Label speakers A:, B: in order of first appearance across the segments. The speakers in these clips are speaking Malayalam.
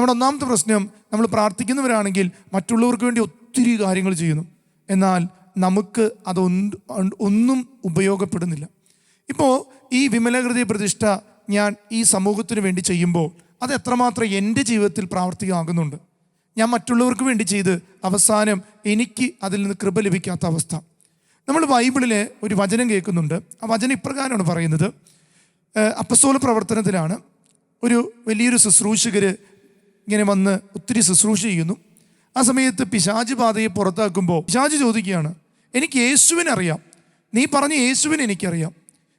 A: നമ്മുടെ ഒന്നാമത്തെ പ്രശ്നം, നമ്മൾ പ്രാർത്ഥിക്കുന്നവരാണെങ്കിൽ മറ്റുള്ളവർക്ക് വേണ്ടി ഒത്തിരി കാര്യങ്ങൾ ചെയ്യുന്നു, എന്നാൽ നമുക്ക് ഒന്നും ഉപയോഗപ്പെടുന്നില്ല. ഇപ്പോൾ ഈ വിമലഹൃദയ പ്രതിഷ്ഠ ഞാൻ ഈ സമൂഹത്തിന് വേണ്ടി ചെയ്യുമ്പോൾ അത് എത്രമാത്രം എൻ്റെ ജീവിതത്തിൽ പ്രാവർത്തികമാകുന്നുണ്ട്. ഞാൻ മറ്റുള്ളവർക്ക് വേണ്ടി ചെയ്ത് അവസാനം എനിക്ക് അതിൽ നിന്ന് കൃപ ലഭിക്കാത്ത അവസ്ഥ. നമ്മൾ ബൈബിളിലെ ഒരു വചനം കേൾക്കുന്നുണ്ട്. ആ വചനം ഇപ്രകാരമാണ് പറയുന്നത്. അപ്പസ്തോല പ്രവർത്തനത്തിലാണ് ഒരു വലിയൊരു ശുശ്രൂഷകർ ഇങ്ങനെ വന്ന് ഒത്തിരി ശുശ്രൂഷ ചെയ്യുന്നു. ആ സമയത്ത് പിശാച് ബാധയെ പുറത്താക്കുമ്പോൾ പിശാച് ചോദിക്കുകയാണ്, എനിക്ക് യേശുവിനെ അറിയാം, നീ പറഞ്ഞ യേശുവിനെ എനിക്കറിയാം,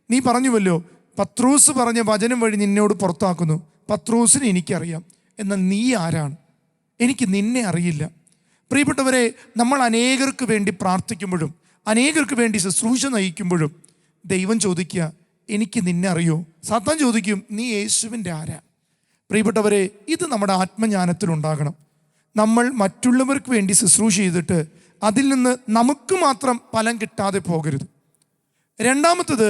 A: നീ പറഞ്ഞുവല്ലോ പത്രോസ് പറഞ്ഞ വചനം വഴി നിന്നോട് പുറത്താക്കുന്നു, പത്രോസിനെ എനിക്കറിയാം, എന്നാൽ നീ ആരാണ്? എനിക്ക് നിന്നെ അറിയില്ല. പ്രിയപ്പെട്ടവരെ, നമ്മൾ അനേകർക്ക് വേണ്ടി പ്രാർത്ഥിക്കുമ്പോഴും അനേകർക്ക് വേണ്ടി ശുശ്രൂഷ നയിക്കുമ്പോഴും ദൈവം ചോദിക്കുക, എനിക്ക് നിന്നെ അറിയോ? സാത്താൻ ചോദിക്കും, നീ യേശുവിൻ്റെ ആരാ? പ്രിയപ്പെട്ടവരെ, ഇത് നമ്മുടെ ആത്മജ്ഞാനത്തിലുണ്ടാകണം. നമ്മൾ മറ്റുള്ളവർക്ക് വേണ്ടി ശുശ്രൂഷ ചെയ്തിട്ട് അതിൽ നിന്ന് നമുക്ക് മാത്രം ഫലം കിട്ടാതെ പോകരുത്. രണ്ടാമത്തത്,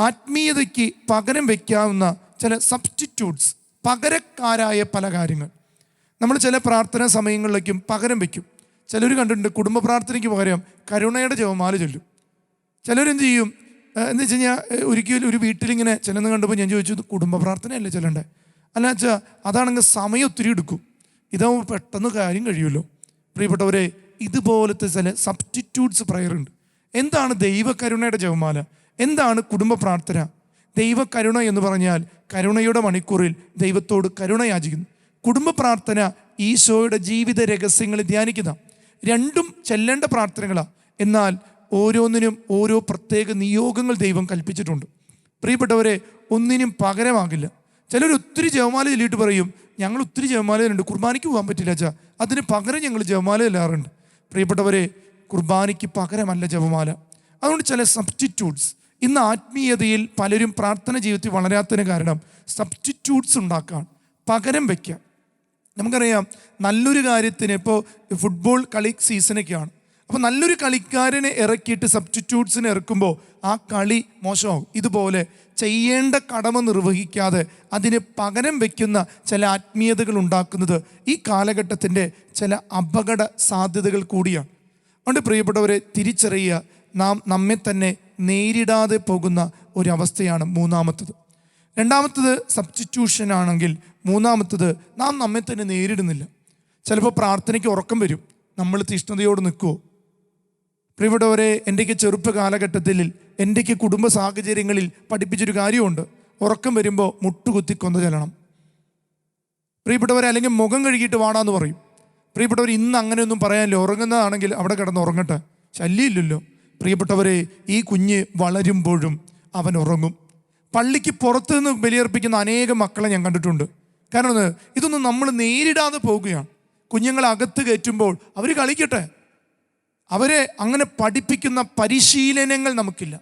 A: ആത്മീയതയ്ക്ക് പകരം വയ്ക്കാവുന്ന ചില സബ്സ്റ്റിറ്റ്യൂട്ട്സ്, പകരക്കാരായ പല കാര്യങ്ങൾ നമ്മൾ ചില പ്രാർത്ഥനാ സമയങ്ങളിലേക്കും പകരം വയ്ക്കും. ചിലർ കണ്ടിട്ടുണ്ട്, കുടുംബ പ്രാർത്ഥനയ്ക്ക് പകരം കരുണയുടെ ജപമാല ചൊല്ലും. ചിലരെന്ത് ചെയ്യും എന്ന് വെച്ച് കഴിഞ്ഞാൽ, ഒരിക്കലും ഒരു വീട്ടിലിങ്ങനെ ചെല്ലുന്ന കണ്ടപ്പോൾ ഞാൻ ചോദിച്ചു, കുടുംബ പ്രാർത്ഥനയല്ലേ ചെല്ലണ്ടേ? അല്ല വെച്ചാൽ അതാണെങ്കിൽ സമയം ഒത്തിരി എടുക്കും, ഇതാവുമ്പോൾ പെട്ടെന്ന് കാര്യം കഴിയുമല്ലോ. പ്രിയപ്പെട്ടവരെ, ഇതുപോലത്തെ ചില സബ്സ്റ്റിറ്റ്യൂട്ട്സ് പ്രയർ ഉണ്ട്. എന്താണ് ദൈവകരുണയുടെ ജപമാല? എന്താണ് കുടുംബ പ്രാർത്ഥന? ദൈവകരുണ എന്ന് പറഞ്ഞാൽ കരുണയുടെ മണിക്കൂറിൽ ദൈവത്തോട് കരുണ യാചിക്കുന്നു. കുടുംബ പ്രാർത്ഥന ഈശോയുടെ ജീവിത രഹസ്യങ്ങൾ ധ്യാനിക്കുന്ന, രണ്ടും ചെല്ലേണ്ട പ്രാർത്ഥനകളാണ്. എന്നാൽ ഓരോന്നിനും ഓരോ പ്രത്യേക നിയോഗങ്ങൾ ദൈവം കൽപ്പിച്ചിട്ടുണ്ട്. പ്രിയപ്പെട്ടവരെ, ഒന്നിനും പകരമാകില്ല. ചിലർ ഒത്തിരി ജപമാല ചൊല്ലിയിട്ട് പറയും, ഞങ്ങൾ ഒത്തിരി ജപമാലയുണ്ട്, കുർബാനയ്ക്ക് പോകാൻ പറ്റില്ല വെച്ചാൽ അതിന് പകരം ഞങ്ങൾ ജപമാല ചെല്ലാറുണ്ട്. പ്രിയപ്പെട്ടവരെ, കുർബാനയ്ക്ക് പകരമല്ല ജപമാല. അതുകൊണ്ട് ചില സബ്സ്റ്റിറ്റ്യൂട്ട്സ്, ഇന്ന് ആത്മീയതയിൽ പലരും പ്രാർത്ഥന ജീവിതത്തിൽ വളരാത്തതിന് കാരണം സബ്സ്റ്റിറ്റ്യൂട്ട്സ് ഉണ്ടാക്കാൻ, പകരം വയ്ക്കാം. നമുക്കറിയാം, നല്ലൊരു കാര്യത്തിന് ഇപ്പോൾ ഫുട്ബോൾ കളി സീസണൊക്കെയാണ്. അപ്പോൾ നല്ലൊരു കളിക്കാരനെ ഇറക്കിയിട്ട് സബ്സ്റ്റിറ്റ്യൂട്ട്സിനെ ഇറക്കുമ്പോൾ ആ കളി മോശമാകും. ഇതുപോലെ ചെയ്യേണ്ട കടമ നിർവഹിക്കാതെ അതിന് പകരം വയ്ക്കുന്ന ചില ആത്മീയതകൾ ഉണ്ടാക്കുന്നത് ഈ കാലഘട്ടത്തിൻ്റെ ചില അപകട സാധ്യതകൾ കൂടിയാണ്. അതുകൊണ്ട് പ്രിയപ്പെട്ടവരെ, തിരിച്ചറിയുക, നാം നമ്മെ തന്നെ നേരിടാതെ പോകുന്ന ഒരവസ്ഥയാണ് മൂന്നാമത്തത്. രണ്ടാമത്തത് സബ്സ്റ്റിറ്റ്യൂഷൻ ആണെങ്കിൽ, മൂന്നാമത്തത് നാം നമ്മെ തന്നെ നേരിടുന്നില്ല. ചിലപ്പോൾ പ്രാർത്ഥനയ്ക്ക് ഉറക്കം വരും, നമ്മൾ തീഷ്ണതയോട് നിൽക്കുമോ? പ്രിയപ്പെട്ടവരെ, എൻ്റെയൊക്കെ ചെറുപ്പ കാലഘട്ടത്തിൽ എൻ്റെയൊക്കെ കുടുംബ സാഹചര്യങ്ങളിൽ പഠിപ്പിച്ചൊരു കാര്യമുണ്ട്. ഉറക്കം വരുമ്പോൾ മുട്ടുകുത്തി കൊന്നു ചെല്ലണം. പ്രിയപ്പെട്ടവരെ, അല്ലെങ്കിൽ മുഖം കഴുകിയിട്ട് വാടാന്ന് പറയും. പ്രിയപ്പെട്ടവർ, ഇന്ന് അങ്ങനെയൊന്നും പറയാനില്ല. ഉറങ്ങുന്നതാണെങ്കിൽ അവിടെ കിടന്ന് ഉറങ്ങട്ടെ, ശല്യമില്ലല്ലോ. പ്രിയപ്പെട്ടവരെ, ഈ കുഞ്ഞ് വളരുമ്പോഴും അവൻ ഉറങ്ങും. പള്ളിക്ക് പുറത്തു നിന്ന് ബലിയർപ്പിക്കുന്ന അനേകം മക്കളെ ഞാൻ കണ്ടിട്ടുണ്ട്. കാരണം ഇതൊന്നും നമ്മൾ നേരിടാതെ പോകുകയാണ്. കുഞ്ഞുങ്ങളെ അകത്ത് കയറ്റുമ്പോൾ അവർ കളിക്കട്ടെ, അവരെ അങ്ങനെ പഠിപ്പിക്കുന്ന പരിശീലനങ്ങൾ നമുക്കില്ല.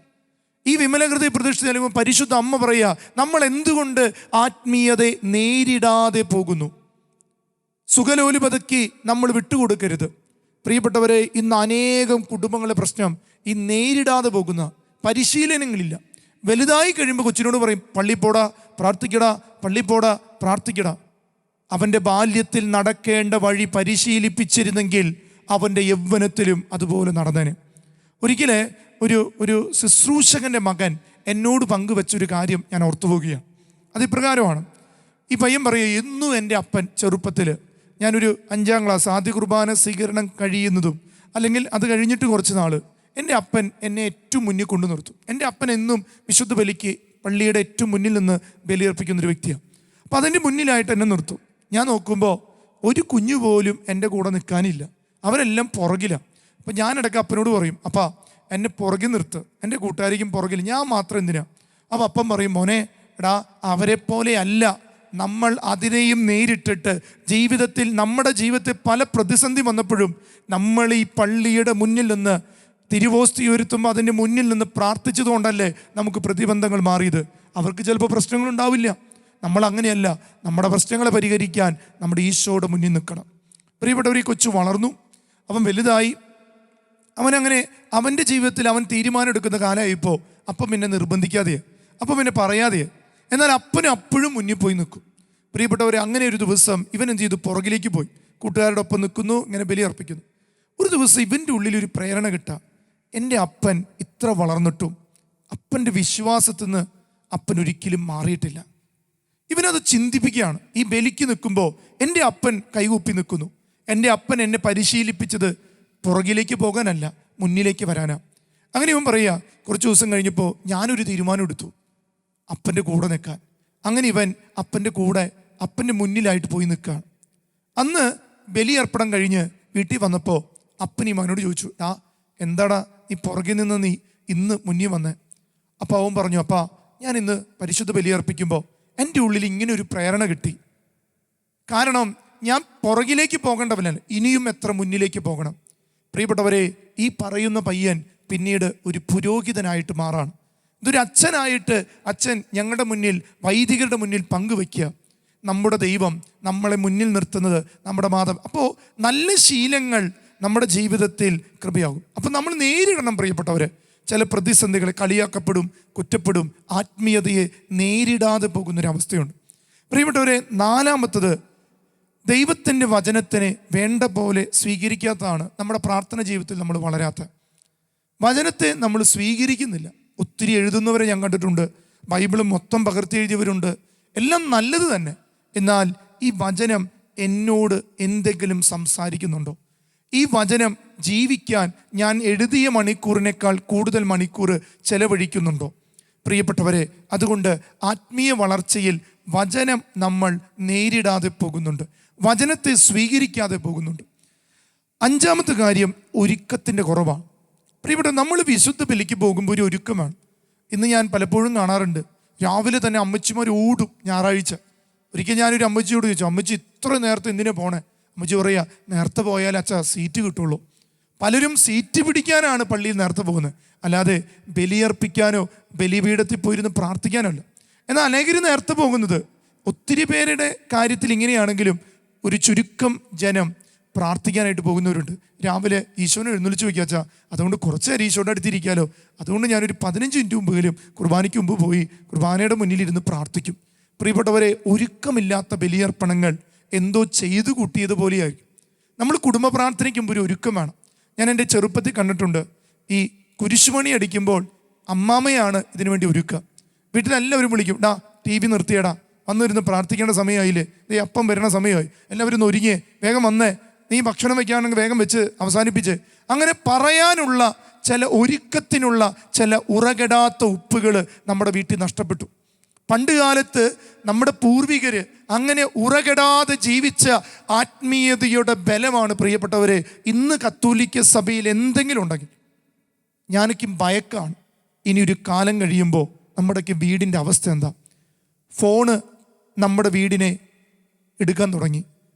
A: ഈ വിമലഹൃദയ പ്രതിഷ്ഠ നൽകുമ്പോൾ പരിശുദ്ധ അമ്മ പറയുക, നമ്മൾ എന്തുകൊണ്ട് ആത്മീയതയെ നേരിടാതെ പോകുന്നു? സുഖലോലുപതയ്ക്ക് നമ്മൾ വിട്ടുകൊടുക്കരുത്. പ്രിയപ്പെട്ടവരെ, ഇന്ന് അനേകം കുടുംബങ്ങളുടെ പ്രശ്നം ഈ നേരിടാതെ പോകുന്ന പരിശീലനങ്ങളില്ല. വലുതായി കഴിയുമ്പോൾ കൊച്ചിനോട് പറയും, പള്ളിപ്പോടാ പ്രാർത്ഥിക്കടാ, പള്ളിപ്പോടാ പ്രാർത്ഥിക്കടാ. അവൻ്റെ ബാല്യത്തിൽ നടക്കേണ്ട വഴി പരിശീലിപ്പിച്ചിരുന്നെങ്കിൽ അവൻ്റെ യൗവനത്തിലും അതുപോലെ നടന്നേനെ. ഒരിക്കലെ ഒരു ശുശ്രൂഷകൻ്റെ മകൻ എന്നോട് പങ്കുവെച്ചൊരു കാര്യം ഞാൻ ഓർത്തുപോകുകയാണ്. അതിപ്രകാരമാണ്. ഈ പയ്യൻ പറയുക, എന്നും എൻ്റെ അപ്പൻ ചെറുപ്പത്തിൽ, ഞാനൊരു 5ാം ക്ലാസ് ആദ്യ കുർബാന സ്വീകരണം കഴിയുന്നതും അല്ലെങ്കിൽ അത് കഴിഞ്ഞിട്ട് കുറച്ച് നാൾ, എൻ്റെ അപ്പൻ എന്നെ ഏറ്റവും മുന്നിൽ കൊണ്ടു നിർത്തും. എൻ്റെ അപ്പൻ എന്നും വിശുദ്ധ ബലിക്ക് പള്ളിയുടെ ഏറ്റവും മുന്നിൽ നിന്ന് ബലിയർപ്പിക്കുന്നൊരു വ്യക്തിയാണ്. അപ്പോൾ അതിൻ്റെ മുന്നിലായിട്ട് എന്നെ നിർത്തും. ഞാൻ നോക്കുമ്പോൾ ഒരു കുഞ്ഞു പോലും എൻ്റെ കൂടെ നിൽക്കാനില്ല, അവരെല്ലാം പുറകിലാണ്. അപ്പോൾ ഞാനിടയ്ക്ക് അപ്പനോട് പറയും, അപ്പാ എന്നെ പുറകിൽ നിർത്ത്, എൻ്റെ കൂട്ടുകാരിക്കും പുറകിൽ, ഞാൻ മാത്രം എന്തിനാ? അപ്പോൾ അപ്പം പറയും, മോനെ എടാ, അവരെ പോലെ അല്ല നമ്മൾ അതിനെയും നേരിട്ടിട്ട് ജീവിതത്തിൽ, നമ്മുടെ ജീവിതത്തിൽ പല പ്രതിസന്ധി വന്നപ്പോഴും നമ്മൾ ഈ പള്ളിയുടെ മുന്നിൽ നിന്ന് തിരുവോസ്തി ഉയർത്തുമ്പോൾ അതിൻ്റെ മുന്നിൽ നിന്ന് പ്രാർത്ഥിച്ചതുകൊണ്ടല്ലേ നമുക്ക് പ്രതിബന്ധങ്ങൾ മാറിയത്. അവർക്ക് ചിലപ്പോൾ പ്രശ്നങ്ങളുണ്ടാവില്ല, നമ്മൾ അങ്ങനെയല്ല. നമ്മുടെ പ്രശ്നങ്ങളെ പരിഹരിക്കാൻ നമ്മുടെ ഈശോയുടെ മുന്നിൽ നിൽക്കണം. പ്രിയപ്പെട്ടവർ, ഈ കൊച്ചു വളർന്നു, അവൻ വലുതായി, അവനങ്ങനെ അവൻ്റെ ജീവിതത്തിൽ അവൻ തീരുമാനം എടുക്കുന്ന കാലമായിപ്പോൾ അപ്പം പിന്നെ നിർബന്ധിക്കാതെ, അപ്പം പിന്നെ പറയാതെ, എന്നാൽ അപ്പനും അപ്പോഴും മുന്നിൽ പോയി നിൽക്കും. പ്രിയപ്പെട്ടവരെ, അങ്ങനെ ഒരു ദിവസം ഇവൻ എന്ത് ചെയ്തു? പുറകിലേക്ക് പോയി, കൂട്ടുകാരുടെ ഒപ്പം നിൽക്കുന്നു, ഇങ്ങനെ ബലി അർപ്പിക്കുന്നു. ഒരു ദിവസം ഇവൻ്റെ ഉള്ളിൽ ഒരു പ്രേരണ കിട്ടുക, എൻ്റെ അപ്പൻ ഇത്ര വളർന്നിട്ടും അപ്പൻ്റെ വിശ്വാസത്തിൽ നിന്ന് അപ്പൻ ഒരിക്കലും മാറിയിട്ടില്ല. ഇവനത് ചിന്തിപ്പിക്കുകയാണ്. ഈ ബലിക്ക് നിൽക്കുമ്പോൾ എൻ്റെ അപ്പൻ കൈകൂപ്പി നിൽക്കുന്നു. എൻ്റെ അപ്പൻ എന്നെ പരിശീലിപ്പിച്ചത് പുറകിലേക്ക് പോകാനല്ല, മുന്നിലേക്ക് വരാനാ. അങ്ങനെ ഇവൻ പറയുക, കുറച്ച് ദിവസം കഴിഞ്ഞപ്പോൾ ഞാനൊരു തീരുമാനം എടുത്തു, അപ്പൻ്റെ കൂടെ നിൽക്കാൻ. അങ്ങനെ ഇവൻ അപ്പൻ്റെ കൂടെ, അപ്പൻ്റെ മുന്നിലായിട്ട് പോയി നിൽക്കുകയാണ്. അന്ന് ബലിയർപ്പണം കഴിഞ്ഞ് വീട്ടിൽ വന്നപ്പോൾ അപ്പൻ ഈ മകനോട് ചോദിച്ചു, എന്താടാ നീ പുറകിൽ നിന്ന് നീ ഇന്ന് മുന്നിൽ വന്നേ? അപ്പോൾ അവൻ പറഞ്ഞു, അപ്പാ ഞാൻ ഇന്ന് പരിശുദ്ധ ബലിയർപ്പിക്കുമ്പോൾ എൻ്റെ ഉള്ളിൽ ഇങ്ങനെ ഒരു പ്രേരണ കിട്ടി. കാരണം ഞാൻ പുറകിലേക്ക് പോകേണ്ടവനല്ല, ഇനിയും എത്ര മുന്നിലേക്ക് പോകണം. പ്രിയപ്പെട്ടവരെ, ഈ പറയുന്ന പയ്യൻ പിന്നീട് ഒരു പുരോഹിതനായിട്ട് മാറാണ്. ഇതൊരു അച്ഛനായിട്ട് അച്ഛൻ ഞങ്ങളുടെ മുന്നിൽ, വൈദികരുടെ മുന്നിൽ പങ്കുവയ്ക്കുക. നമ്മുടെ ദൈവം നമ്മളെ മുന്നിൽ നിർത്തുന്നത് നമ്മുടെ മാതാവ്. അപ്പോൾ നല്ല ശീലങ്ങൾ നമ്മുടെ ജീവിതത്തിൽ കൃപയാകും. അപ്പം നമ്മൾ നേരിടണം പ്രിയപ്പെട്ടവർ. ചില പ്രതിസന്ധികളെ കളിയാക്കപ്പെടും, കുറ്റപ്പെടും. ആത്മീയതയെ നേരിടാതെ പോകുന്നൊരവസ്ഥയുണ്ട് പ്രിയപ്പെട്ടവരെ. നാലാമത്തത്, ദൈവത്തിൻ്റെ വചനത്തിനെ വേണ്ട പോലെ സ്വീകരിക്കാത്തതാണ് നമ്മുടെ പ്രാർത്ഥന ജീവിതത്തിൽ നമ്മൾ വളരാത്ത. വചനത്തെ നമ്മൾ സ്വീകരിക്കുന്നില്ല. ഒത്തിരി എഴുതുന്നവരെ ഞാൻ കണ്ടിട്ടുണ്ട്, ബൈബിൾ മൊത്തം പകർത്തി എഴുതിയവരുണ്ട്, എല്ലാം നല്ലത് തന്നെ. എന്നാൽ ഈ വചനം എന്നോട് എന്തെങ്കിലും സംസാരിക്കുന്നുണ്ടോ? ഈ വചനം ജീവിക്കാൻ ഞാൻ എഴുതിയ മണിക്കൂറിനേക്കാൾ കൂടുതൽ മണിക്കൂർ ചെലവഴിക്കുന്നുണ്ടോ? പ്രിയപ്പെട്ടവരെ, അതുകൊണ്ട് ആത്മീയ വളർച്ചയിൽ വചനം നമ്മൾ നേരിടാതെ പോകുന്നുണ്ട്, വചനത്തെ സ്വീകരിക്കാതെ പോകുന്നുണ്ട്. അഞ്ചാമത്തെ കാര്യം, ഒരുക്കത്തിൻ്റെ കുറവാണ്. പ്രിയപ്പെട്ട, നമ്മൾ വിശുദ്ധ ബലിക്ക് പോകുമ്പോൾ ഒരു ഒരുക്കമാണ്. ഇന്ന് ഞാൻ പലപ്പോഴും കാണാറുണ്ട്, രാവിലെ തന്നെ അമ്മച്ചിമാർ ഓടും. ഞായറാഴ്ച ഒരിക്കൽ ഞാനൊരു അമ്മച്ചിയോട് ചോദിച്ചു, അമ്മച്ചി ഇത്ര നേരത്തെ എന്തിനാ പോണേ? അമ്മച്ചി പറയുക, നേരത്തെ പോയാൽ അച്ഛാ സീറ്റ് കിട്ടുള്ളൂ. പലരും സീറ്റ് പിടിക്കാനാണ് പള്ളിയിൽ നേരത്തെ പോകുന്നത്, അല്ലാതെ ബലിയർപ്പിക്കാനോ ബലിപീഠത്തിൽ പോയിരുന്ന് പ്രാർത്ഥിക്കാനോ അല്ല. എന്നാൽ അനേകർ നേരത്തെ പോകുന്നത്, ഒത്തിരി പേരുടെ കാര്യത്തിൽ ഇങ്ങനെയാണെങ്കിലും ഒരു ചുരുക്കം ജനം പ്രാർത്ഥിക്കാനായിട്ട് പോകുന്നവരുണ്ട്. രാവിലെ ഈശോനെ എഴുന്നള്ളിച്ച് വയ്ക്കാച്ചാ, അതുകൊണ്ട് കുറച്ച് നേരം ഈശോയുടെ അടുത്തിരിക്കാമല്ലോ, അതുകൊണ്ട് ഞാനൊരു 15 മിനിറ്റ് മുമ്പെങ്കിലും കുർബാനയ്ക്ക് മുമ്പ് പോയി കുർബാനയുടെ മുന്നിലിരുന്ന് പ്രാർത്ഥിക്കും. പ്രിയപ്പെട്ടവരെ, ഒരുക്കമില്ലാത്ത ബലിയർപ്പണങ്ങൾ എന്തോ ചെയ്തു കൂട്ടിയതുപോലെയായിരിക്കും. നമ്മൾ കുടുംബ പ്രാർത്ഥനയ്ക്ക് മുമ്പ് ഒരു ഒരുക്കം വേണം. ഞാൻ എൻ്റെ ചെറുപ്പത്തിൽ കണ്ടിട്ടുണ്ട്, ഈ കുരിശുമണി അടിക്കുമ്പോൾ അമ്മാമ്മയാണ് ഇതിനു വേണ്ടി ഒരുക്കുക. വീട്ടിലെല്ലാവരും വിളിക്കും, TV നിർത്തിയടാ, വന്നിരുന്ന് പ്രാർത്ഥിക്കേണ്ട സമയമായില്ലേ, അപ്പം വരണ സമയമായി, എല്ലാവരും ഒന്ന് ഒരുങ്ങിയേ, വേഗം വന്നേ, നീ ഭക്ഷണം വയ്ക്കുകയാണെങ്കിൽ വേഗം വെച്ച് അവസാനിപ്പിച്ച്. അങ്ങനെ പറയാനുള്ള ചില ഒരുക്കത്തിനുള്ള ചില ഉറകെടാത്ത ഉപ്പുകൾ നമ്മുടെ വീട്ടിൽ നഷ്ടപ്പെട്ടു. പണ്ട് കാലത്ത് നമ്മുടെ പൂർവികര് അങ്ങനെ ഉറകെടാതെ ജീവിച്ച ആത്മീയതയുടെ ബലമാണ് പ്രിയപ്പെട്ടവരെ. ഇന്ന് കത്തോലിക്ക സഭയിൽ എന്തെങ്കിലും ഉണ്ടെങ്കിൽ ഞാനൊക്കെ ഭയക്കാണ്. ഇനി ഒരു കാലം കഴിയുമ്പോൾ നമ്മുടെയൊക്കെ വീടിൻ്റെ അവസ്ഥ എന്താ? ഫോണ് നമ്മുടെ വീടിനെ എടുക്കാൻ തുടങ്ങി,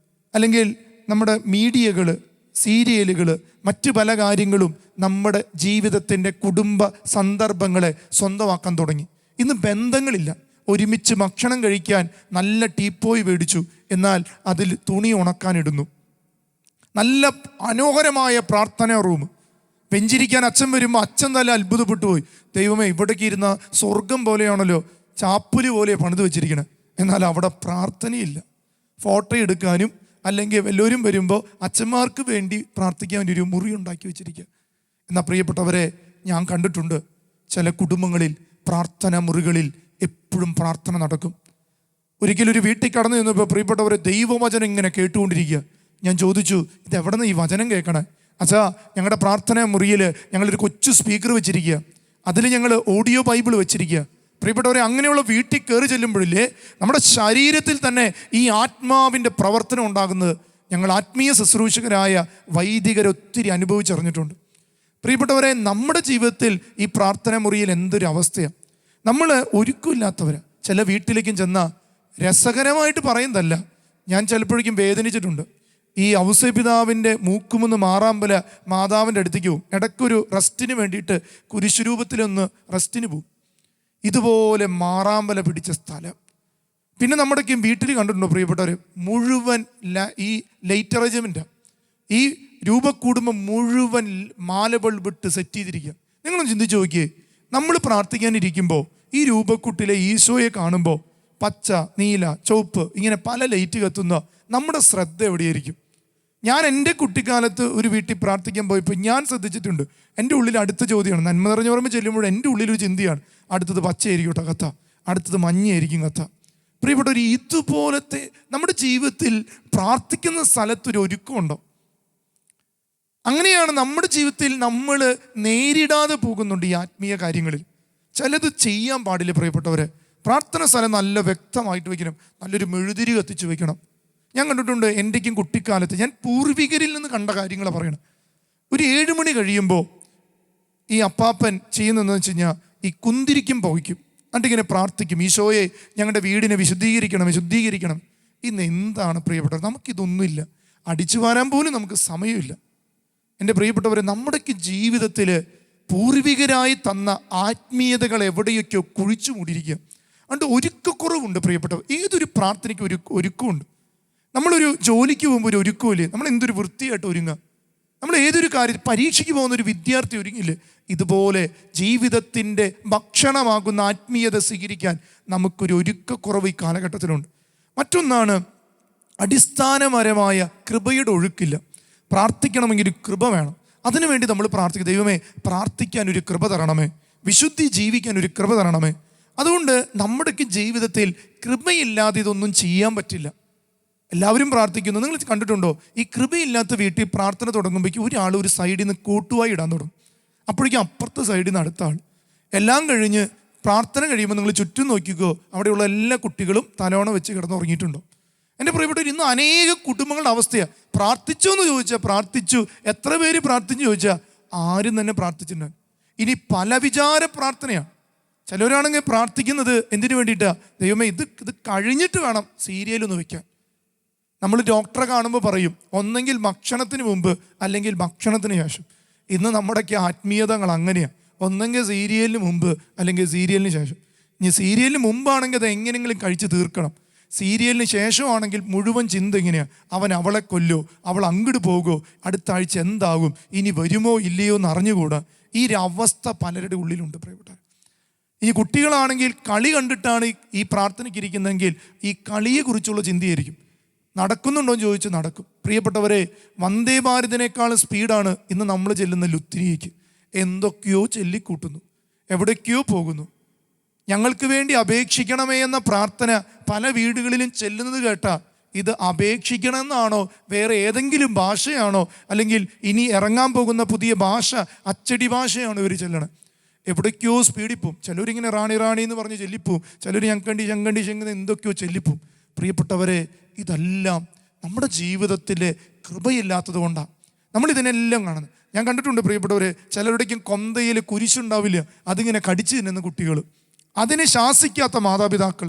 A: അല്ലെങ്കിൽ നമ്മുടെ മീഡിയകൾ, സീരിയലുകൾ, മറ്റു പല കാര്യങ്ങളും നമ്മുടെ ജീവിതത്തിൻ്റെ കുടുംബ സന്ദർഭങ്ങളെ സ്വന്തമാക്കാൻ തുടങ്ങി. ഇന്ന് ബന്ധങ്ങളില്ല. ഒരുമിച്ച് ഭക്ഷണം കഴിക്കാൻ നല്ല ടീപ്പോയി മേടിച്ചു, എന്നാൽ അതിൽ തുണി ഉണക്കാനിടുന്നു. നല്ല മനോഹരമായ പ്രാർത്ഥനാ റൂം, വെഞ്ചിരിക്കാൻ അച്ഛൻ വരുമ്പോൾ അച്ഛൻ നല്ല അത്ഭുതപ്പെട്ടു പോയി, ദൈവമേ ഇവിടേക്ക് ഇരുന്ന സ്വർഗം പോലെയാണല്ലോ, ചാപ്പുല് പോലെ പണിത് വെച്ചിരിക്കണേ. എന്നാൽ അവിടെ പ്രാർത്ഥനയില്ല. ഫോട്ടോ എടുക്കാനും അല്ലെങ്കിൽ എല്ലാവരും വരുമ്പോൾ അച്ഛന്മാർക്ക് വേണ്ടി പ്രാർത്ഥിക്കാൻ വേണ്ടി ഒരു മുറി ഉണ്ടാക്കി വെച്ചിരിക്കുക. എന്നാൽ പ്രിയപ്പെട്ടവരെ, ഞാൻ കണ്ടിട്ടുണ്ട് ചില കുടുംബങ്ങളിൽ പ്രാർത്ഥന മുറികളിൽ എപ്പോഴും പ്രാർത്ഥന നടക്കും. ഒരിക്കലൊരു വീട്ടിൽ കടന്നു ചെന്നപ്പോൾ പ്രിയപ്പെട്ടവരെ, ദൈവവചനം ഇങ്ങനെ കേട്ടുകൊണ്ടിരിക്കുക. ഞാൻ ചോദിച്ചു, ഇതെവിടെ നിന്ന് ഈ വചനം കേൾക്കണേ? അച്ഛാ, ഞങ്ങളുടെ പ്രാർത്ഥന മുറിയിൽ ഞങ്ങളൊരു കൊച്ചു സ്പീക്കർ വെച്ചിരിക്കുക, അതിൽ ഞങ്ങൾ ഓഡിയോ ബൈബിൾ വെച്ചിരിക്കുക. പ്രിയപ്പെട്ടവരെ, അങ്ങനെയുള്ള വീട്ടിൽ കയറി ചെല്ലുമ്പോഴില്ലേ നമ്മുടെ ശരീരത്തിൽ തന്നെ ഈ ആത്മാവിൻ്റെ പ്രവർത്തനം ഉണ്ടാകുന്നത് ഞങ്ങൾ ആത്മീയ ശുശ്രൂഷകരായ വൈദികരൊത്തിരി അനുഭവിച്ചറിഞ്ഞിട്ടുണ്ട്. പ്രിയപ്പെട്ടവരെ, നമ്മുടെ ജീവിതത്തിൽ ഈ പ്രാർത്ഥന മുറിയിൽ എന്തൊരു അവസ്ഥയാണ്. നമ്മൾ ഒരുക്കമില്ലാത്തവരാണ്. ചില വീട്ടിലേക്കും ചെന്നാൽ രസകരമായിട്ട് പറയുന്നതല്ല, ഞാൻ ചിലപ്പോഴേക്കും വേദനിച്ചിട്ടുണ്ട്. ഈ ഔസേപിതാവിൻ്റെ മൂക്കുമെന്ന് മാറാമ്പല മാതാവിൻ്റെ അടുത്തേക്ക് പോകും. ഇടയ്ക്കൊരു റെസ്റ്റിന് വേണ്ടിയിട്ട് കുരിശുരൂപത്തിലൊന്ന് റെസ്റ്റിന് പോകും. ഇതുപോലെ മാറാമ്പല പിടിച്ച സ്ഥലം. പിന്നെ നമ്മുടെയൊക്കെയും വീട്ടിൽ കണ്ടിട്ടുണ്ടോ പ്രിയപ്പെട്ടവർ, മുഴുവൻ ഈ ലൈറ്റ് അറേഞ്ച്മെൻറ്റാണ്. ഈ രൂപക്കൂടുമ്പോൾ മുഴുവൻ മാല ബൾബിട്ട് സെറ്റ് ചെയ്തിരിക്കുക. നിങ്ങളൊന്ന് ചിന്തിച്ച് നോക്കിയേ, നമ്മൾ പ്രാർത്ഥിക്കാനിരിക്കുമ്പോൾ ഈ രൂപക്കുട്ടിലെ ഈശോയെ കാണുമ്പോൾ പച്ച, നീല, ചുവപ്പ് ഇങ്ങനെ പല ലൈറ്റ് കത്തുന്ന നമ്മുടെ ശ്രദ്ധ എവിടെയായിരിക്കും? ഞാൻ എൻ്റെ കുട്ടിക്കാലത്ത് ഒരു വീട്ടിൽ പ്രാർത്ഥിക്കാൻ പോയപ്പോൾ ഞാൻ ശ്രദ്ധിച്ചിട്ടുണ്ട്, എൻ്റെ ഉള്ളിൽ അടുത്ത ചോദ്യമാണ്, നന്മ നിറഞ്ഞ ഓർമ്മ ചെല്ലുമ്പോൾ എൻ്റെ ഉള്ളിലൊരു ചിന്തയാണ്, അടുത്തത് പച്ചയായിരിക്കും കേട്ടോ കത്ത, അടുത്തത് മഞ്ഞയായിരിക്കും കത്ത. പ്രിയപ്പെട്ടവർ, ഇതുപോലത്തെ നമ്മുടെ ജീവിതത്തിൽ പ്രാർത്ഥിക്കുന്ന സ്ഥലത്തൊരു ഒരുക്കമുണ്ടോ? അങ്ങനെയാണ് നമ്മുടെ ജീവിതത്തിൽ നമ്മൾ നേരിടാതെ പോകുന്നുണ്ട് ഈ ആത്മീയ കാര്യങ്ങളിൽ. ചിലത് ചെയ്യാൻ പാടില്ല പ്രിയപ്പെട്ടവരെ. പ്രാർത്ഥന സ്ഥലം നല്ല വ്യക്തമായിട്ട് വെക്കണം, നല്ലൊരു മെഴുതിരി കത്തിച്ച് വെക്കണം. ഞാൻ കണ്ടിട്ടുണ്ട്, എൻ്റെക്കും കുട്ടിക്കാലത്ത് ഞാൻ പൂർവികരിൽ നിന്ന് കണ്ട കാര്യങ്ങളാണ് പറയണം. ഒരു 7 മണി കഴിയുമ്പോൾ ഈ അപ്പാപ്പൻ ചെയ്യുന്നതെന്ന് വെച്ച് കഴിഞ്ഞാൽ ഈ കുന്തിരിക്കും പുകയ്ക്കും, എന്നിട്ടിങ്ങനെ പ്രാർത്ഥിക്കും, ഈശോയെ ഞങ്ങളുടെ വീടിനെ വിശുദ്ധീകരിക്കണം. ഇന്ന് എന്താണ് പ്രിയപ്പെട്ടവർ, നമുക്കിതൊന്നുമില്ല, അടിച്ചു വാരാൻ പോലും നമുക്ക് സമയമില്ല. എൻ്റെ പ്രിയപ്പെട്ടവരെ, നമ്മുടെയൊക്കെ ജീവിതത്തിൽ പൂർവികരായി തന്ന ആത്മീയതകൾ എവിടെയൊക്കെയോ കുഴിച്ചു മൂടിയിരിക്കുക. അതുകൊണ്ട് ഒരുക്കക്കുറവുണ്ട് പ്രിയപ്പെട്ടവർ. ഏതൊരു പ്രാർത്ഥനയ്ക്ക് ഒരുക്കമുണ്ട്. നമ്മളൊരു ജോലിക്ക് പോകുമ്പോൾ ഒരു ഒരുക്കമില്ലേ? നമ്മൾ എന്തൊരു വൃത്തിയായിട്ട് ഒരുങ്ങുക. നമ്മൾ ഏതൊരു കാര്യം, പരീക്ഷയ്ക്ക് പോകുന്ന ഒരു വിദ്യാർത്ഥി ഒരുങ്ങില്ലേ? ഇതുപോലെ ജീവിതത്തിൻ്റെ ഭക്ഷണമാകുന്ന ആത്മീയത സ്വീകരിക്കാൻ നമുക്കൊരു ഒരുക്കക്കുറവ് ഈ കാലഘട്ടത്തിലുണ്ട്. മറ്റൊന്നാണ് അടിസ്ഥാനപരമായ കൃപയുടെ ഒഴുക്കില്ല. പ്രാർത്ഥിക്കണമെങ്കിൽ ഒരു കൃപ വേണം. അതിനുവേണ്ടി നമ്മൾ പ്രാർത്ഥിക്കും, ദൈവമേ പ്രാർത്ഥിക്കാൻ ഒരു കൃപ തരണമേ, വിശുദ്ധി ജീവിക്കാൻ ഒരു കൃപ തരണമേ. അതുകൊണ്ട് നമ്മുടെയൊക്കെ ജീവിതത്തിൽ കൃപയില്ലാതെ ഇതൊന്നും ചെയ്യാൻ പറ്റില്ല. എല്ലാവരും പ്രാർത്ഥിക്കുന്നു. നിങ്ങൾ കണ്ടിട്ടുണ്ടോ, ഈ കൃപയില്ലാത്ത വീട്ടിൽ പ്രാർത്ഥന തുടങ്ങുമ്പോഴേക്കും ഒരാൾ ഒരു സൈഡിൽ നിന്ന് കൂട്ടുവായി ഇടാൻ തുടങ്ങും. അപ്പോഴേക്കും അപ്പുറത്തെ സൈഡിൽ നിന്ന് അടുത്ത ആൾ. എല്ലാം കഴിഞ്ഞ് പ്രാർത്ഥന കഴിയുമ്പോൾ നിങ്ങൾ ചുറ്റും നോക്കിക്കോ, അവിടെയുള്ള എല്ലാ കുട്ടികളും തലോണ വെച്ച് കിടന്നുറങ്ങിയിട്ടുണ്ടോ? എൻ്റെ പ്രിയപ്പെട്ടവർ, ഇന്ന് അനേക കുടുംബങ്ങളുടെ അവസ്ഥയാണ്. പ്രാർത്ഥിച്ചോ എന്ന് ചോദിച്ചാൽ പ്രാർത്ഥിച്ചു, എത്ര പേര് പ്രാർത്ഥിച്ചു ചോദിച്ചാൽ ആരും തന്നെ പ്രാർത്ഥിച്ചിട്ടുണ്ട്. ഇനി പല വിചാര പ്രാർത്ഥനയാണ്. ചിലവരാണെങ്കിൽ പ്രാർത്ഥിക്കുന്നത് എന്തിനു വേണ്ടിയിട്ടാണ്? ദൈവമേ ഇത് കഴിഞ്ഞിട്ട് വേണം സീരിയലൊന്ന് വെക്കാൻ. നമ്മൾ ഡോക്ടറെ കാണുമ്പോൾ പറയും, ഒന്നെങ്കിൽ ഭക്ഷണത്തിന് മുമ്പ് അല്ലെങ്കിൽ ഭക്ഷണത്തിന് ശേഷം. ഇന്ന് നമ്മുടെയൊക്കെ ആത്മീയതകൾ അങ്ങനെയാണ്, ഒന്നെങ്കിൽ സീരിയലിന് മുമ്പ് അല്ലെങ്കിൽ സീരിയലിന് ശേഷം. ഇനി സീരിയലിന് മുമ്പാണെങ്കിൽ അത് എങ്ങനെയെങ്കിലും കഴിച്ച് തീർക്കണം. സീരിയലിന് ശേഷമാണെങ്കിൽ മുഴുവൻ ചിന്ത എങ്ങനെയാണ്, അവൻ അവളെ കൊല്ലോ, അവൾ അങ്ങോട്ട് പോകുമോ, അടുത്ത ആഴ്ച എന്താകും, ഇനി വരുമോ ഇല്ലയോ എന്ന് അറിഞ്ഞുകൂടാ. ഈ ഒരു അവസ്ഥ പലരുടെ ഉള്ളിലുണ്ട് പ്രിയപ്പെട്ടവർ. ഇനി കുട്ടികളാണെങ്കിൽ കളി കണ്ടിട്ടാണ് ഈ പ്രാർത്ഥനയ്ക്ക് ഇരിക്കുന്നതെങ്കിൽ ഈ കളിയെക്കുറിച്ചുള്ള ചിന്തയായിരിക്കും. നടക്കുന്നുണ്ടോ എന്ന് ചോദിച്ചാൽ നടക്കും. പ്രിയപ്പെട്ടവരെ, വന്ദേ ഭാരതിനേക്കാളും സ്പീഡാണ് ഇന്ന് നമ്മൾ ചെല്ലുന്ന ലുത്തിനിയേക്ക്. എന്തൊക്കെയോ ചൊല്ലിക്കൂട്ടുന്നു, എവിടേക്കോ പോകുന്നു. ഞങ്ങൾക്ക് വേണ്ടി അപേക്ഷിക്കണമേ എന്ന പ്രാർത്ഥന പല വീടുകളിലും ചെല്ലുന്നത് കേട്ടാൽ ഇത് അപേക്ഷിക്കണമെന്നാണോ, വേറെ ഏതെങ്കിലും ഭാഷയാണോ, അല്ലെങ്കിൽ ഇനി ഇറങ്ങാൻ പോകുന്ന പുതിയ ഭാഷ അച്ചടി ഭാഷയാണോ ഇവർ ചെല്ലണം? എവിടേക്കോ സ്പീഡിൽ പോവും. ചിലരിങ്ങനെ റാണി റാണി എന്ന് പറഞ്ഞ് ചെല്ലിപ്പോവും, ചിലർ ഞങ്കണ്ടി എന്തൊക്കെയോ ചെല്ലിപ്പോവും. പ്രിയപ്പെട്ടവരെ, ഇതെല്ലാം നമ്മുടെ ജീവിതത്തിലെ കൃപയില്ലാത്തത് കൊണ്ടാണ് നമ്മളിതിനെല്ലാം കാണുന്നത്. ഞാൻ കണ്ടിട്ടുണ്ട് പ്രിയപ്പെട്ടവരെ, ചിലരുടെയും കൊന്തയിൽ കുരിശുണ്ടാവില്ല, അതിങ്ങനെ കടിച്ചു തിന്നുന്ന കുട്ടികൾ, അതിനെ ശാസിക്കാത്ത മാതാപിതാക്കൾ.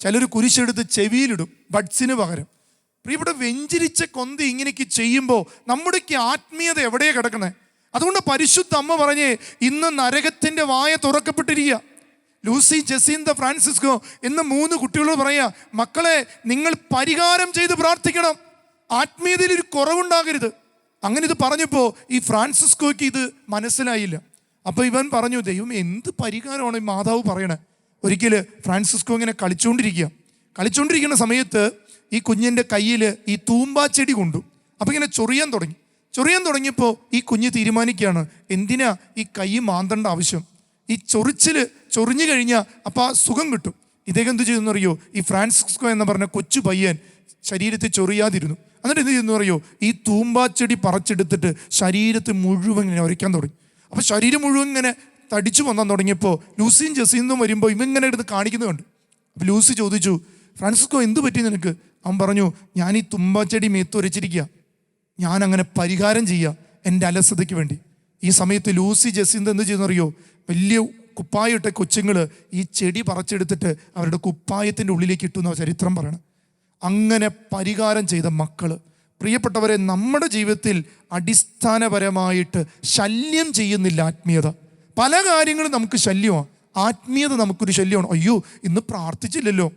A: ചിലർ കുരിശെടുത്ത് ചെവിയിലിടും ബഡ്സിന് പകരം. പ്രിയപ്പെട്ട, വെഞ്ചരിച്ച കൊന്ത ഇങ്ങനെയൊക്കെ ചെയ്യുമ്പോൾ നമ്മുടെയൊക്കെ ആത്മീയത എവിടെയാണ് കിടക്കുന്നത്? അതുകൊണ്ട് പരിശുദ്ധ അമ്മ പറഞ്ഞേ, ഇന്ന് നരകത്തിൻ്റെ വായ തുറക്കപ്പെട്ടിരിക്കുക. ലൂസി, ജസീന്ത, ഫ്രാൻസിസ്കോ എന്ന 3 കുട്ടികളോട് പറയാ, മക്കളെ നിങ്ങൾ പരിഹാരം ചെയ്ത് പ്രാർത്ഥിക്കണം, ആത്മീയതയിൽ ഒരു കുറവുണ്ടാകരുത്. അങ്ങനെ ഇത് പറഞ്ഞപ്പോൾ ഈ ഫ്രാൻസിസ്കോയ്ക്ക് ഇത് മനസ്സിലായില്ല. അപ്പോൾ ഇവൻ പറഞ്ഞു, ദൈവം എന്ത് പരിഹാരമാണ് ഈ മാതാവ് പറയണേ? ഒരിക്കൽ ഫ്രാൻസിസ്കോ ഇങ്ങനെ കളിച്ചുകൊണ്ടിരിക്കുന്ന സമയത്ത് ഈ കുഞ്ഞിൻ്റെ കയ്യിൽ ഈ തൂമ്പാച്ചെടി കൊണ്ടു. അപ്പോൾ ഇങ്ങനെ ചൊറിയാൻ തുടങ്ങിയപ്പോൾ ഈ കുഞ്ഞ് തീരുമാനിക്കുകയാണ്, എന്തിനാ ഈ കൈ മാന്തേണ്ട ആവശ്യം, ഈ ചൊറിഞ്ഞു കഴിഞ്ഞാൽ അപ്പോൾ ആ സുഖം കിട്ടും. ഇദ്ദേഹം എന്ത് ചെയ്തെന്നറിയോ, ഈ ഫ്രാൻസിസ്കോ എന്ന് പറഞ്ഞ കൊച്ചു പയ്യൻ ശരീരത്തിൽ ചൊറിയാതിരുന്നു. എന്നിട്ട് എന്ത് ചെയ്യുന്നറിയോ, ഈ തൂമ്പാച്ചെടി പറിച്ചെടുത്തിട്ട് ശരീരത്തിൽ മുഴുവൻ ഇങ്ങനെ ഉരയ്ക്കാൻ തുടങ്ങി. അപ്പോൾ ശരീരം മുഴുവൻ ഇങ്ങനെ തടിച്ചു വന്നാൻ തുടങ്ങിയപ്പോൾ ലൂസിയും ജസീന്നും വരുമ്പോൾ ഇവങ്ങനെ എടുത്ത് കാണിക്കുന്നത് കണ്ടു. അപ്പോൾ ലൂസി ചോദിച്ചു, ഫ്രാൻസിസ്കോ എന്ത് പറ്റി നിനക്ക്? അവൻ പറഞ്ഞു, ഞാൻ ഈ തുമ്പാച്ചെടി മേത്തുരച്ചിരിക്കുക, ഞാൻ അങ്ങനെ പരിഹാരം ചെയ്യുക എൻ്റെ അലസതയ്ക്ക് വേണ്ടി. ഈ സമയത്ത് ലൂസി ജസീന്ത എന്ത് ചെയ്യുന്നറിയോ, വലിയ കുപ്പായിട്ട കൊച്ചുങ്ങൾ ഈ ചെടി പറിച്ചെടുത്തിട്ട് അവരുടെ കുപ്പായത്തിൻ്റെ ഉള്ളിലേക്ക് ഇട്ടുന്ന ചരിത്രം പറയണം. അങ്ങനെ പരിഹാരം ചെയ്ത മക്കൾ. പ്രിയപ്പെട്ടവരെ, നമ്മുടെ ജീവിതത്തിൽ അടിസ്ഥാനപരമായിട്ട് ശല്യം ചെയ്യുന്നില്ല ആത്മീയത. പല കാര്യങ്ങളും നമുക്ക് ശല്യമാണ്, ആത്മീയത നമുക്കൊരു ശല്യമാണ്. അയ്യോ, ഇന്ന് പ്രാർത്ഥിച്ചില്ലല്ലോ,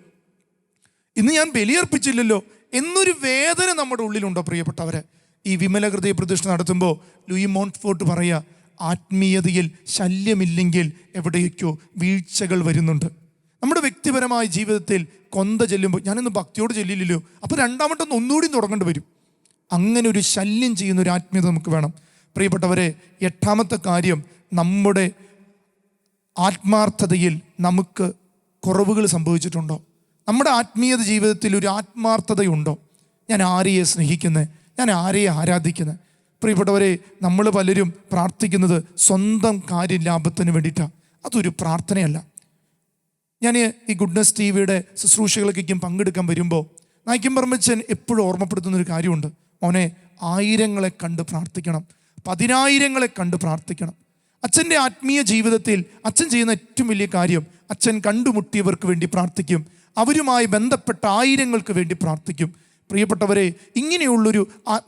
A: ഇന്ന് ഞാൻ ബലിയർപ്പിച്ചില്ലല്ലോ എന്നൊരു വേദന നമ്മുടെ ഉള്ളിലുണ്ടോ പ്രിയപ്പെട്ടവരെ? ഈ വിമല ഹൃദയ പ്രതിഷ്ഠ നടത്തുമ്പോൾ ലൂയി മോൺട്ട്ഫോർട്ട് പറയുക, ആത്മീയതയിൽ ശല്യമില്ലെങ്കിൽ എവിടെയൊക്കെയോ വീഴ്ചകൾ വരുന്നുണ്ട്. നമ്മുടെ വ്യക്തിപരമായ ജീവിതത്തിൽ കൊന്ത ചെല്ലുമ്പോൾ ഞാനിന്ന് ഭക്തിയോട് ചെല്ലില്ലല്ലോ, അപ്പോൾ രണ്ടാമട്ടൊന്ന് ഒന്നുകൂടി തുടങ്ങേണ്ടി വരും. അങ്ങനെ ഒരു ശല്യം ചെയ്യുന്ന ഒരു ആത്മീയത നമുക്ക് വേണം. പ്രിയപ്പെട്ടവരെ, 8ാമത്തെ കാര്യം, നമ്മുടെ ആത്മാർത്ഥതയിൽ നമുക്ക് കുറവുകൾ സംഭവിച്ചിട്ടുണ്ടോ? നമ്മുടെ ആത്മീയത ജീവിതത്തിൽ ഒരു ആത്മാർത്ഥതയുണ്ടോ? ഞാൻ ആരെയെ സ്നേഹിക്കുന്നത്? ഞാൻ ആരെയെ ആരാധിക്കുന്നത്? പ്രിയപ്പെട്ടവരെ, നമ്മൾ പലരും പ്രാർത്ഥിക്കുന്നത് സ്വന്തം കാര്യലാഭത്തിന് വേണ്ടിയിട്ടാണ്. അതൊരു പ്രാർത്ഥനയല്ല. ഞാൻ ഈ ഗുഡ്നസ് TV-യുടെ ശുശ്രൂഷകൾക്കും പങ്കെടുക്കാൻ വരുമ്പോൾ നായ്ക്കമ്പറമ്പച്ചൻ എപ്പോഴും ഓർമ്മപ്പെടുത്തുന്നൊരു കാര്യമുണ്ട്. മോനെ, 1000ങ്ങളെ കണ്ട് പ്രാർത്ഥിക്കണം, 10,000ങ്ങളെ കണ്ട് പ്രാർത്ഥിക്കണം. അച്ഛൻ്റെ ആത്മീയ ജീവിതത്തിൽ അച്ഛൻ ചെയ്യുന്ന ഏറ്റവും വലിയ കാര്യം, അച്ഛൻ കണ്ടുമുട്ടിയവർക്ക് വേണ്ടി പ്രാർത്ഥിക്കും, അവരുമായി ബന്ധപ്പെട്ട 1000ങ്ങൾക്ക് വേണ്ടി പ്രാർത്ഥിക്കും. പ്രിയപ്പെട്ടവരെ, ഇങ്ങനെയുള്ളൊരു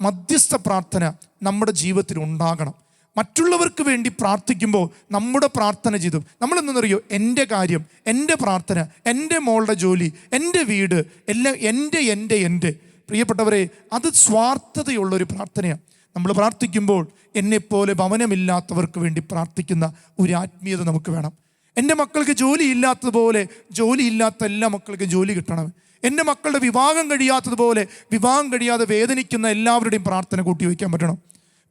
A: മധ്യസ്ഥ പ്രാർത്ഥന നമ്മുടെ ജീവിതത്തിൽ ഉണ്ടാകണം. മറ്റുള്ളവർക്ക് വേണ്ടി പ്രാർത്ഥിക്കുമ്പോൾ നമ്മുടെ പ്രാർത്ഥന ചെയ്തു നമ്മളെന്തെന്നറിയോ, എൻ്റെ കാര്യം, എൻ്റെ പ്രാർത്ഥന, എൻ്റെ മോളുടെ ജോലി, എൻ്റെ വീട്, എല്ലാം എൻ്റെ. പ്രിയപ്പെട്ടവരെ, അത് സ്വാർത്ഥതയുള്ളൊരു പ്രാർത്ഥനയാണ്. നമ്മൾ പ്രാർത്ഥിക്കുമ്പോൾ എന്നെപ്പോലെ ഭവനമില്ലാത്തവർക്ക് വേണ്ടി പ്രാർത്ഥിക്കുന്ന ഒരു ആത്മീയത നമുക്ക് വേണം. എൻ്റെ മക്കൾക്ക് ജോലി ഇല്ലാത്തതുപോലെ ജോലിയില്ലാത്ത എല്ലാ മക്കൾക്കും ജോലി കിട്ടണം. എൻ്റെ മക്കളുടെ വിവാഹം കഴിയാത്തതുപോലെ വിവാഹം കഴിയാതെ വേദനിക്കുന്ന എല്ലാവരുടെയും പ്രാർത്ഥന കൂട്ടി വയ്ക്കാൻ പറ്റണം.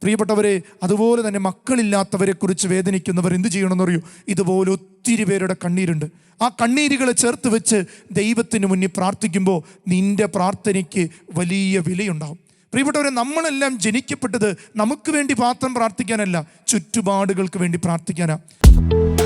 A: പ്രിയപ്പെട്ടവരെ, അതുപോലെ തന്നെ മക്കളില്ലാത്തവരെ കുറിച്ച് വേദനിക്കുന്നവർ എന്ത് ചെയ്യണമെന്നറിയോ? ഇതുപോലെ ഒത്തിരി പേരുടെ കണ്ണീരുണ്ട്. ആ കണ്ണീരുകളെ ചേർത്ത് വെച്ച് ദൈവത്തിന് മുന്നിൽ പ്രാർത്ഥിക്കുമ്പോൾ നിന്റെ പ്രാർത്ഥനയ്ക്ക് വലിയ വിലയുണ്ടാകും. പ്രിയപ്പെട്ടവരെ, നമ്മളെല്ലാം ജനിക്കപ്പെട്ടത് നമുക്ക് വേണ്ടി മാത്രം പ്രാർത്ഥിക്കാനല്ല, ചുറ്റുപാടുകൾക്ക് വേണ്ടി പ്രാർത്ഥിക്കാനാണ്.